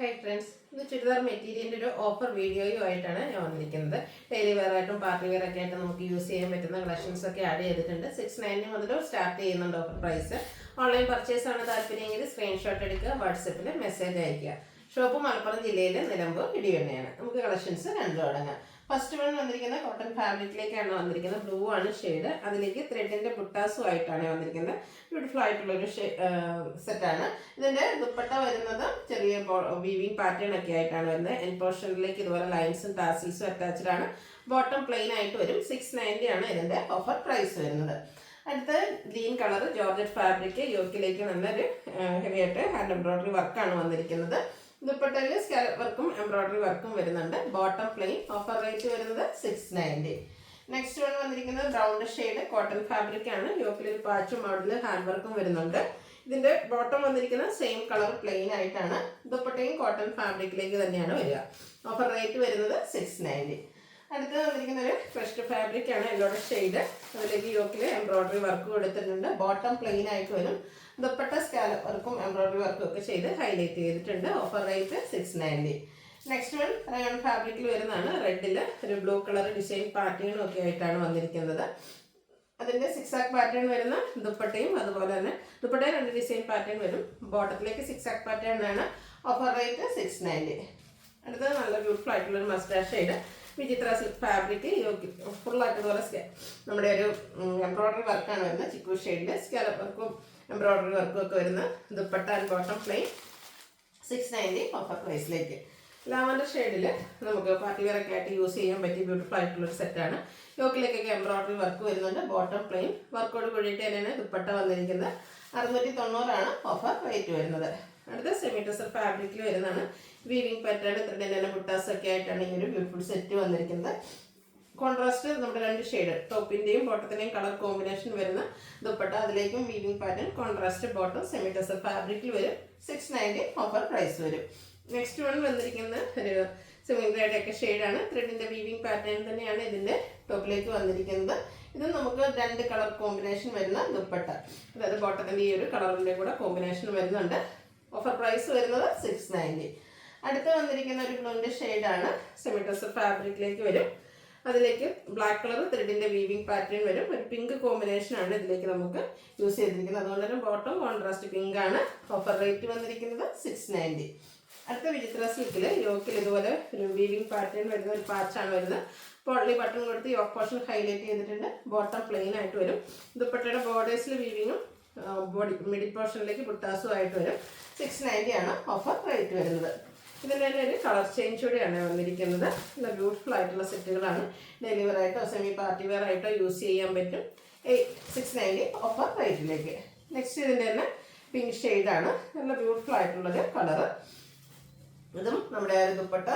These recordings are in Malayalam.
ഹൈ ഫ്രണ്ട്സ്, ഇത് ചുരിദാർ മെറ്റീരിയലിൻ്റെ ഒരു ഓഫർ വീഡിയോയുമായിട്ടാണ് ഞാൻ വന്നിരിക്കുന്നത്. ഡെയിലി വെയർ ആയിട്ടും പാർട്ടി വെയർ ഒക്കെ ആയിട്ട് നമുക്ക് യൂസ് ചെയ്യാൻ പറ്റുന്ന കളക്ഷൻസ് ഒക്കെ ആഡ് ചെയ്തിട്ടുണ്ട്. 690 മുതൽ സ്റ്റാർട്ട് ചെയ്യുന്നുണ്ട് ഓഫർ പ്രൈസ്. ഓൺലൈൻ പർച്ചേസ് ആണ് താല്പര്യമെങ്കിൽ സ്ക്രീൻഷോട്ട് എടുക്കുക, വാട്സപ്പിൽ മെസ്സേജ് അയയ്ക്കുക. ഷോപ്പ് മലപ്പുറം ജില്ലയിലെ നിലമ്പൂർ ഇടിവണ്ണയാണ്. നമുക്ക് കളക്ഷൻസ് കണ്ടു തുടങ്ങാം. ഫസ്റ്റ് വൺ വന്നിരിക്കുന്നത് കോട്ടൺ ഫാബ്രിക്കിലേക്കാണ് വന്നിരിക്കുന്നത്. ബ്ലൂ ആണ് ഷെയ്ഡ്. അതിലേക്ക് ത്രെഡിന്റെ ബുട്ടാസും ആയിട്ടാണ് വന്നിരിക്കുന്നത്. ബ്യൂട്ടിഫുൾ ആയിട്ടുള്ളൊരു സെറ്റാണ്. ഇതിന്റെ ദുപ്പട്ട വരുന്നത് ചെറിയ വീവിങ് പാറ്റേൺ ഒക്കെ ആയിട്ടാണ് വരുന്നത്. എൻ പോർഷനിലേക്ക് ഇതുപോലെ ലൈൻസും ടാസിൽസും അറ്റാച്ച്ഡ് ആണ്. ബോട്ടം പ്ലെയിൻ ആയിട്ട് വരും. 690 ആണ് ഇതിന്റെ ഓഫർ പ്രൈസ് വരുന്നത്. അടുത്ത ഗ്രീൻ കളർ ജോർജറ്റ് ഫാബ്രിക്. യോക്കിലേക്ക് നല്ലൊരു ഹെവി ആയിട്ട് ഹാൻഡ് എംബ്രോയിഡറി വർക്കാണ് വന്നിരിക്കുന്നത്. ദുപ്പട്ടയിൽ സ്കാലപ്പ് വർക്കും എംബ്രോയിഡറി വർക്കും വരുന്നുണ്ട്. Bottom plain. ഓഫർ റേറ്റ് വരുന്നത് 690. നെക്സ്റ്റ് വൺ വന്നിരിക്കുന്നത് ബ്രൗൺ ഷെയ്ഡ് കോട്ടൺ ഫാബ്രിക് ആണ്. യോക്കിൽ ഒരു പാച്ചും മോഡൽ ഹാൻഡ് വർക്കും വരുന്നുണ്ട്. ഇതിന്റെ ബോട്ടം വന്നിരിക്കുന്നത് സെയിം കളർ പ്ലെയിൻ ആയിട്ടാണ്. ദുപ്പട്ടയും കോട്ടൺ ഫാബ്രിക്കിലേക്ക് തന്നെയാണ് വരിക. ഓഫർ റേറ്റ് വരുന്നത് 690. അടുത്ത് വന്നിരിക്കുന്ന ഒരു ക്രഷ്ഡ് ഫാബ്രിക് ആണ്. Yellow shade. അതിലേക്ക് യോക്കിൽ എംബ്രോയിഡറി വർക്ക് കൊടുത്തിട്ടുണ്ട്. ബോട്ടം പ്ലെയിൻ ആയിട്ട് വരും. ദുപ്പട്ട സ്കാലപ്പ് വർക്കും എംബ്രോയിഡറി വർക്കും ഒക്കെ ചെയ്ത് ഹൈലൈറ്റ് ചെയ്തിട്ടുണ്ട്. Offer rate 690. Next one rayon ഫാബ്രിക്കിൽ വരുന്നതാണ്. റെഡിൽ ഒരു ബ്ലൂ കളർ ഡിസൈൻ പാറ്റേണും ഒക്കെ ആയിട്ടാണ് വന്നിരിക്കുന്നത്. അതിൻ്റെ സിക്സാക് പാറ്റേൺ വരുന്ന ദുപ്പട്ടയും അതുപോലെ തന്നെ ദുപ്പട്ടയിൽ 2 ഡിസൈൻ പാറ്റേൺ വരും. ബോട്ടത്തിലേക്ക് സിക്സാക് പാറ്റേൺ ആണ്. Offer rate 690. അടുത്തത് നല്ല ബ്യൂട്ടിഫുൾ ആയിട്ടുള്ളൊരു മസ്റ്റാർഡ് ഷെയ്ഡ്. വിചിത്ര സിൽക്ക് ഫാബ്രിക്. ഫുള്ളായിട്ട് ഇതുപോലെ നമ്മുടെ ഒരു എംബ്രോയിഡറി വർക്കാണ് വരുന്നത്. ചിക്കു ഷെയ്ഡിൽ സ്കാലപ്പ് വർക്കും എംബ്രോയിഡറി വർക്കും ഒക്കെ വരുന്ന dupatta and bottom plain. 690 offer പ്രൈസിലേക്ക്. ലാവൻഡർ ഷെയ്ഡിൽ നമുക്ക് പാർട്ടി വെയർ ഒക്കെ ആയിട്ട് യൂസ് ചെയ്യാൻ പറ്റിയ ബ്യൂട്ടിഫുൾ ആയിട്ടുള്ളൊരു സെറ്റാണ്. യോക്കിലേക്കൊക്കെ എംബ്രോയിഡറി വർക്ക് വരുന്നുണ്ട്. ബോട്ടം പ്ലെയിൻ വർക്കോട് കൂടിയിട്ട് തന്നെയാണ് ദുപ്പട്ട വന്നിരിക്കുന്നത്. 690 ആണ് ഓഫർ റേറ്റ് വരുന്നത്. അടുത്ത സെമി ടെസർ ഫാബ്രിക്കിൽ വരുന്നതാണ്. വീവിങ് പാറ്റേൺ ത്രെഡിൻ്റെ ബുട്ടാസ് ഒക്കെ ആയിട്ടാണ് ഈ ഒരു ബ്യൂട്ടിഫുൾ സെറ്റ് വന്നിരിക്കുന്നത്. കോൺട്രാസ്റ്റ് നമ്മുടെ 2 ഷെയ്ഡ് ടോപ്പിൻ്റെയും ബോട്ടത്തിൻ്റെയും കളർ കോമ്പിനേഷൻ വരുന്ന ദുപ്പട്ട. അതിലേക്കും weaving pattern contrast bottom semi tussar ഫാബ്രിക്കിൽ വരും. 690 ഓഫർ പ്രൈസ് വരും. നെക്സ്റ്റ് വൺ വന്നിരിക്കുന്ന ഒരു സെമി ഗ്രേഡ് ഒക്കെ ഷെയ്ഡാണ്. ത്രെഡിൻ്റെ വീവിങ് പാറ്റേൺ തന്നെയാണ് ഇതിൻ്റെ ടോപ്പിലേക്ക് വന്നിരിക്കുന്നത്. ഇത് നമുക്ക് 2 കളർ കോമ്പിനേഷൻ വരുന്ന ദുപ്പട്ട. അതായത് ബോട്ടത്തിൻ്റെ ഈ ഒരു കളറിൻ്റെ കൂടെ കോമ്പിനേഷൻ വരുന്നുണ്ട്. ഓഫർ പ്രൈസ് വരുന്നത് 690. അടുത്ത് വന്നിരിക്കുന്ന ഒരു ബ്ലൂൻ്റെ ഷെയ്ഡാണ്. സെമി ടെസർ ഫാബ്രിക്കിലേക്ക് വരും. അതിലേക്ക് ബ്ലാക്ക് കളർ ത്രെഡിൻ്റെ വീവിങ് പാറ്റേൺ വരും. ഒരു പിങ്ക് കോമ്പിനേഷനാണ് ഇതിലേക്ക് നമുക്ക് യൂസ് ചെയ്തിരിക്കുന്നത്. അതുകൊണ്ട് തന്നെ ബോട്ടം കോൺട്രാസ്റ്റ് പിങ്ക് ആണ്. ഓഫർ റേറ്റ് വന്നിരിക്കുന്നത് 690. അടുത്ത വിചിത്ര സിൽക്കിൽ യോക്കിൽ ഇതുപോലെ ഒരു വീവിങ് പാറ്റേൺ വരുന്ന ഒരു പാച്ചാണ് വരുന്നത്. പോളി ബട്ടൺ കൊടുത്ത് യോക്ക് പോർഷൻ ഹൈലൈറ്റ് ചെയ്തിട്ടുണ്ട്. ബോട്ടം പ്ലെയിൻ ആയിട്ട് വരും. ദുപ്പട്ടയുടെ ബോർഡേഴ്സിൽ വീവിങ്ങും ബോഡി മിഡിൽ പോർഷനിലേക്ക് ബുട്ടാസും ആയിട്ട് വരും. 690 ആണ് ഓഫർ റേറ്റ് വരുന്നത്. ഇതിൻ്റെ തന്നെ ഒരു കളർ ചേഞ്ച് കൂടെയാണ് വന്നിരിക്കുന്നത്. നല്ല ബ്യൂട്ടിഫുൾ ആയിട്ടുള്ള സെറ്റുകളാണ്. ഡെയിലി വെയർ ആയിട്ടോ സെമി പാർട്ടി വെയർ ആയിട്ടോ യൂസ് ചെയ്യാൻ പറ്റും. 690 ഓഫർ റേറ്റിലേക്ക്. നെക്സ്റ്റ് ഇതിൻ്റെ തന്നെ പിങ്ക് ഷെയ്ഡാണ്. നല്ല ബ്യൂട്ടിഫുൾ ആയിട്ടുള്ളൊരു കളറ്. ഇതും നമ്മുടെ ദുപ്പട്ട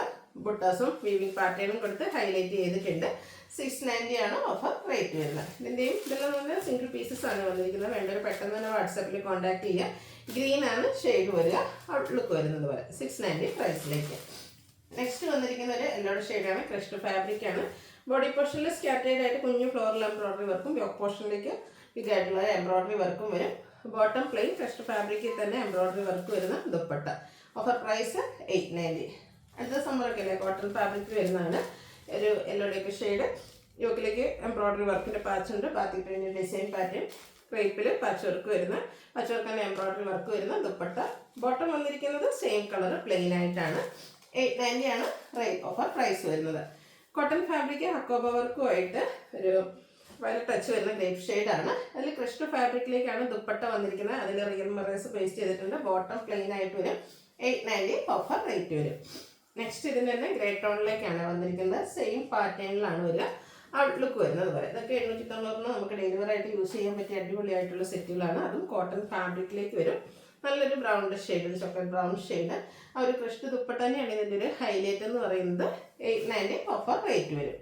ബുട്ടാസും വീവിങ് പാറ്റേണും കൊടുത്ത് ഹൈലൈറ്റ് ചെയ്തിട്ടുണ്ട്. 690 ആണ് ഓഫർ റേറ്റ് വരുന്നത്. ഇതെല്ലാം നല്ല സിംഗിൾ പീസസ് ആണ് വന്നിരിക്കുന്നത്. വേണ്ടവർ പെട്ടെന്ന് തന്നെ വാട്സാപ്പിൽ കോൺടാക്ട് ചെയ്യുക. ഗ്രീൻ ആണ് ഷെയ്ഡ് വരിക. ഔട്ട്ലുക്ക് വരുന്നത് പോലെ 690 പ്രൈസിലേക്ക്. നെക്സ്റ്റ് വന്നിരിക്കുന്ന ഒരു യെല്ലോ ഷെയ്ഡാണ്. ക്രഷ്ഡ് ഫാബ്രിക് ആണ്. ബോഡി പോർഷനിൽ സ്കാറ്റേഡ് ആയിട്ട് കുഞ്ഞു ഫ്ലോറൽ എംബ്രോയിഡറി വർക്കും യോക്ക് പോർഷനിലേക്ക് ബിഗ് ആയിട്ടുള്ള എംബ്രോയിഡറി വർക്കും വരും. ബോട്ടം പ്ലെയിൻ ക്രഷ്ഡ് ഫാബ്രിക്കിൽ തന്നെ എംബ്രോയിഡറി വർക്ക് വരുന്ന ദുപ്പട്ട. Offer price 890. അടുത്ത സമ്മറൊക്കെ അല്ലേ കോട്ടൺ ഫാബ്രിക് വരുന്നതാണ്. ഒരു യെല്ലോ ഡേക്ക് ഷെയ്ഡ്. യോക്കിലേക്ക് എംബ്രോയിഡറി വർക്കിൻ്റെ പാച്ചുണ്ട്. ബാക്കി പ്രിന്റ് ഡിസൈൻ പാറ്റേൺ. ക്രേപ്പിൽ പാച്ച് വർക്ക് വരുന്ന പാച്ച് വർക്ക് തന്നെ എംബ്രോയിഡറി വർക്ക് വരുന്ന ദുപ്പട്ട. ബോട്ടം വന്നിരിക്കുന്നത് സെയിം കളർ പ്ലെയിൻ ആയിട്ടാണ്. 890 ആണ് ഓഫർ പ്രൈസ് വരുന്നത്. കോട്ടൺ ഫാബ്രിക് ഹക്കോബ വർക്കുമായിട്ട് ഒരു വയലറ്റ് ടച്ച് വരുന്ന ഗ്രേപ്പ് ഷെയ്ഡാണ്. അതിൽ ക്രഷ്ഡ് ഫാബ്രിക്കിലേക്കാണ് ദുപ്പട്ട വന്നിരിക്കുന്നത്. അതിൽ റിയൽ മിറേഴ്സ് പേസ്റ്റ് ചെയ്തിട്ടുണ്ട്. ബോട്ടം പ്ലെയിൻ ആയിട്ട് വരും. 890 ഓഫർ റേറ്റ് വരും. നെക്സ്റ്റ് ഇതിൻ്റെ തന്നെ ഗ്രേ ടോണിലേക്കാണ് വന്നിരിക്കുന്നത്. സെയിം പാറ്റേണിലാണ് വരിക. ഔട്ട്ലുക്ക് വരുന്നത് പോലെ. ഇതൊക്കെ 890 നമുക്ക് ഡെയിലി വെയർ ആയിട്ട് യൂസ് ചെയ്യാൻ പറ്റിയ അടിപൊളിയായിട്ടുള്ള സെറ്റുകളാണ്. അതും കോട്ടൺ ഫാബ്രിക്കിലേക്ക് വരും. നല്ലൊരു ബ്രൗൺ ഷെയ്ഡ്, ഒരു ചോക്ലേറ്റ് ബ്രൗൺ ഷെയ്ഡ്. ആ ഒരു ക്രഷ്ഡ് ദുപ്പട്ട തന്നെയാണ് ഇതിൻ്റെ ഒരു ഹൈലൈറ്റ് എന്ന് പറയുന്നത്. 890 ഓഫർ റേറ്റ് വരും.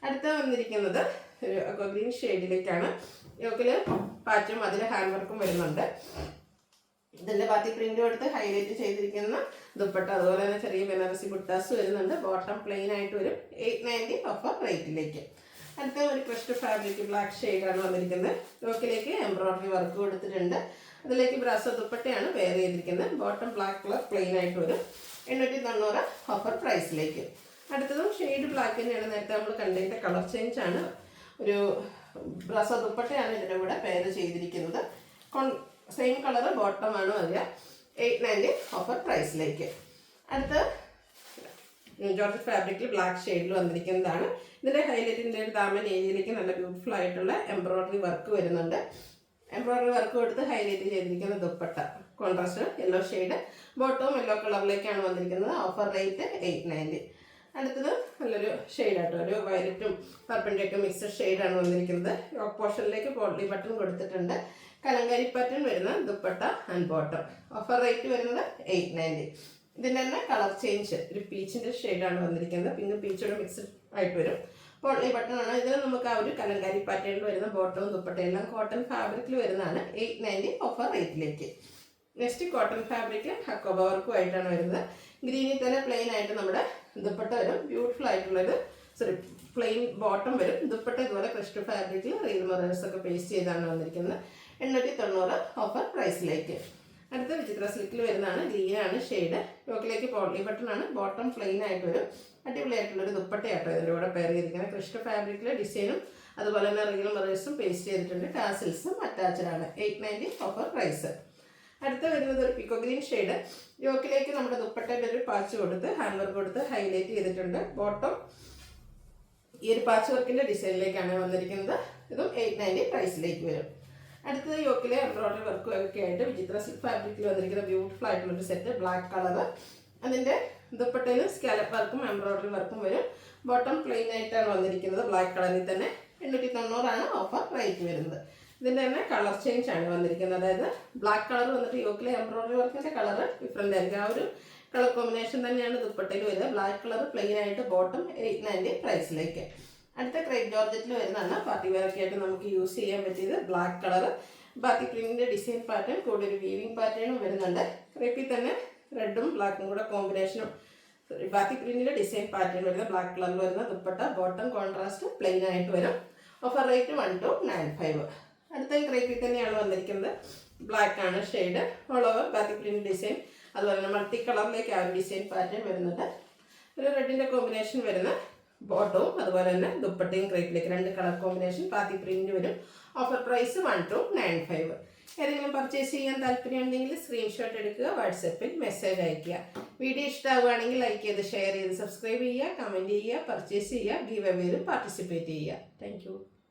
അടുത്ത വന്നിരിക്കുന്നത് ഒരു അക്വാ ഗ്രീൻ ഷെയ്ഡിലേക്കാണ്. യോക്കിൽ പാച്ചും അതിൽ ഹാൻഡ് വർക്കും വരുന്നുണ്ട്. ഇതിൻ്റെ ബാക്കി പ്രിന്റ് കൊടുത്ത് ഹൈലൈറ്റ് ചെയ്തിരിക്കുന്ന ദുപ്പട്ട. അതുപോലെ തന്നെ ചെറിയ ബനാറസി ബുട്ടാസ് വരുന്നുണ്ട്. ബോട്ടം പ്ലെയിൻ ആയിട്ട് വരും. 890 ഓഫർ റേറ്റിലേക്ക്. അടുത്ത ഒരു ക്രഷ്ഡ് ഫാബ്രിക് ബ്ലാക്ക് ഷെയ്ഡാണ് വന്നിരിക്കുന്നത്. യോക്കിലേക്ക് എംബ്രോയിഡറി വർക്ക് കൊടുത്തിട്ടുണ്ട്. അതിലേക്ക് ബ്രാസോ ദുപ്പട്ടയാണ് വെയർ ചെയ്തിരിക്കുന്നത്. ബോട്ടം ബ്ലാക്ക് കളർ പ്ലെയിൻ ആയിട്ട് വരും. 890 ഓഫർ പ്രൈസിലേക്ക്. അടുത്തതും ഷെയ്ഡ് ബ്ലാക്ക് തന്നെയാണ്. നേരത്തെ നമ്മൾ കണ്ടതിൻ്റെ കളർ ചേഞ്ച് ആണ്. ഒരു ബ്രസോ ദുപ്പട്ടയാണ് ഇതിൻ്റെ കൂടെ പെയർ ചെയ്തിരിക്കുന്നത്. സെയിം കളർ ബോട്ടമാണ് വരിക. 890 ഓഫർ പ്രൈസിലേക്ക്. അടുത്ത് ജോർജറ്റ് ഫാബ്രിക്കിൽ ബ്ലാക്ക് ഷെയ്ഡിൽ വന്നിരിക്കുന്നതാണ്. ഇതിൻ്റെ ഹൈലൈറ്റിൻ്റെ ഒരു ദാമൻ ഏരിയയിലേക്ക് നല്ല ബ്യൂട്ടിഫുൾ ആയിട്ടുള്ള എംബ്രോയ്ഡറി വർക്ക് വരുന്നുണ്ട്. എംബ്രോയ്ഡറി വർക്ക് കൊടുത്ത് ഹൈലൈറ്റ് ചെയ്തിരിക്കുന്ന ദുപ്പട്ട കോൺട്രാസ്റ്റ് യെല്ലോ ഷെയ്ഡ്, ബോട്ടവും യെല്ലോ കളറിലേക്കാണ് വന്നിരിക്കുന്നത്. Offer rate 890. അടുത്തത് നല്ലൊരു ഷെയ്ഡാട്ടോ, ഒരു വയലറ്റും പർപ്പിൻ്റെയൊക്കെ മിക്സഡ് ഷെയ്ഡാണ് വന്നിരിക്കുന്നത്. യോക്ക് പോർഷനിലേക്ക് പോട്ട്ലി ബട്ടൺ കൊടുത്തിട്ടുണ്ട്. കലങ്കാരി പാറ്റേൺ വരുന്ന dupatta and bottom. Offer rate വരുന്നത് 890. ഇതിൻ്റെ തന്നെ കളർ ചേഞ്ച് ഒരു പീച്ചിൻ്റെ ഷെയ്ഡാണ് വന്നിരിക്കുന്നത്. പിങ്ക് പീച്ചോടെ മിക്സ്ഡ് ആയിട്ട് വരും. പോട്ട്ലി ബട്ടൺ ആണ്. ഇതിൽ നമുക്ക് ആ ഒരു കലങ്കാരി പാറ്റേണിൽ വരുന്ന ബോട്ടവും ദുപ്പട്ടയും എല്ലാം കോട്ടൺ ഫാബ്രിക്കിൽ വരുന്നതാണ്. 890 ഓഫർ റേറ്റിലേക്ക്. നെക്സ്റ്റ് കോട്ടൺ ഫാബ്രിക് ഹക്കോബ വർക്കുമായിട്ടാണ് വരുന്നത്. ഗ്രീനിൽ തന്നെ പ്ലെയിൻ ആയിട്ട് നമ്മുടെ ദുപ്പട്ട വരും. ബ്യൂട്ടിഫുൾ ആയിട്ടുള്ളൊരു പ്ലെയിൻ ബോട്ടം വരും. ദുപ്പട്ട ഇതുപോലെ ക്രിസ്റ്റൽ ഫാബ്രിക്കിൽ റീൽ മിറേഴ്സ് ഒക്കെ പേസ്റ്റ് ചെയ്താണ് വന്നിരിക്കുന്നത്. 890 ഓഫർ പ്രൈസിലേക്ക്. അടുത്ത വിചിത്ര സിൽക്കിൽ വരുന്നതാണ്. ഗ്രീനാണ് ഷെയ്ഡ്. യോക്കിലേക്ക് പോട്ട്ലി ബട്ടൺ ആണ്. ബോട്ടം പ്ലെയിൻ ആയിട്ട് വരും. അടിപൊളിയായിട്ടുള്ളൊരു ദുപ്പട്ടയാട്ടോ ഇതിൻ്റെ കൂടെ പെയർ ചെയ്തിരിക്കുന്നത്. ക്രിസ്റ്റൽ ഫാബ്രിക്കിലെ ഡിസൈനും അതുപോലെ തന്നെ റീൽ മിറേഴ്സും പേസ്റ്റ് ചെയ്തിട്ടുണ്ട്. ടാസിൽസും അറ്റാച്ച്ഡ് ആണ്. 890 ഓഫർ പ്രൈസ്. അടുത്ത വരുന്നത് ഒരു പിക്കോ ഗ്രീൻ ഷെയ്ഡ്. യോക്കിലേക്ക് നമ്മുടെ ദുപ്പട്ടയുടെ ഒരു പാച്ച് കൊടുത്ത് ഹാൻഡ് വർക്ക് കൊടുത്ത് ഹൈലൈറ്റ് ചെയ്തിട്ടുണ്ട്. ബോട്ടം ഈ ഒരു പാച്ച് വർക്കിൻ്റെ ഡിസൈനിലേക്കാണ് വന്നിരിക്കുന്നത്. ഇതും 890 പ്രൈസിലേക്ക് വരും. അടുത്തത് യോക്കിലെ എംബ്രോയ്ഡറി വർക്കും ഒക്കെ ആയിട്ട് വിചിത്ര സിൽക്ക് ഫാബ്രിക്കിൽ വന്നിരിക്കുന്ന ബ്യൂട്ടിഫുൾ ആയിട്ടുള്ളൊരു സെറ്റ് ബ്ലാക്ക് കളർ. അതിൻ്റെ ദുപ്പട്ടയിൽ സ്കാലപ്പ് വർക്കും എംബ്രോയ്ഡറി വർക്കും വരും. ബോട്ടം പ്ലെയിൻ ആയിട്ടാണ് വന്നിരിക്കുന്നത്. ബ്ലാക്ക് കളറിൽ തന്നെ 890 ഓഫർ റേറ്റ് വരുന്നത്. ഇതിൻ്റെ തന്നെ കളർ ചേഞ്ച് ആണ് വന്നിരിക്കുന്നത്. അതായത് ബ്ലാക്ക് കളർ വന്നിട്ട് യോക്കിലെ എംബ്രോയ്ഡറി വർക്കിൻ്റെ കളർ ഡിഫറെൻ്റ് ആയിരിക്കും. ആ ഒരു കളർ കോമ്പിനേഷൻ തന്നെയാണ് ദുപ്പട്ടയിൽ വരുന്നത്. ബ്ലാക്ക് കളർ പ്ലെയിൻ ആയിട്ട് ബോട്ടം 890 പ്രൈസിലേക്ക്. അടുത്ത ക്രേപ്പ് ജോർജറ്റിൽ വരുന്നതാണ്. പാർട്ടി വെയർ ഒക്കെ ആയിട്ട് നമുക്ക് യൂസ് ചെയ്യാൻ പറ്റിയത്. ബ്ലാക്ക് കളർ ബാത്തി പ്രിന്റിൻ്റെ ഡിസൈൻ പാറ്റേൺ കൂടെ ഒരു വീവിങ് പാറ്റേണും വരുന്നുണ്ട്. ക്രേപ്പിൽ തന്നെ റെഡും ബ്ലാക്കും കൂടെ കോമ്പിനേഷനും ബാത്തി പ്രിന്റിൻ്റെ ഡിസൈൻ പാറ്റേൺ വരുന്ന ബ്ലാക്ക് കളറിൽ വരുന്ന ദുപ്പട്ട ബോട്ടം കോൺട്രാസ്റ്റ് പ്ലെയിൻ ആയിട്ട് വരും. Offer rate 1295. അടുത്ത ക്രേപ്പിൽ തന്നെയാണ് വന്നിരിക്കുന്നത്. ബ്ലാക്ക് ആണ് ഷെയ്ഡ്. ഓൾ ഓവർ ബാത്തി പ്രിന്റ് ഡിസൈൻ, അതുപോലെ തന്നെ മൾട്ടി കളറിലേക്ക് ആ ഒരു ഡിസൈൻ പാറ്റേൺ വരുന്നുണ്ട്. ഒരു റെഡിൻ്റെ കോമ്പിനേഷൻ വരുന്ന ബോട്ടവും അതുപോലെ തന്നെ ദുപ്പട്ടയും ക്രേപ്പിലേക്ക് 2 കളർ കോമ്പിനേഷൻ പാത്തി പ്രിന്റ് വരും. Offer price 1295. ഏതെങ്കിലും പർച്ചേസ് ചെയ്യാൻ താല്പര്യമുണ്ടെങ്കിൽ സ്ക്രീൻഷോട്ട് എടുക്കുക, വാട്സപ്പിൽ മെസ്സേജ് അയയ്ക്കുക. വീഡിയോ ഇഷ്ടമാവുകയാണെങ്കിൽ ലൈക്ക് ചെയ്ത് ഷെയർ ചെയ്ത് സബ്സ്ക്രൈബ് ചെയ്യുക, കമൻറ്റ് ചെയ്യുക, പർച്ചേസ് ചെയ്യുക, ഗീവ് അവേയിലും പാർട്ടിസിപ്പേറ്റ് ചെയ്യുക. താങ്ക്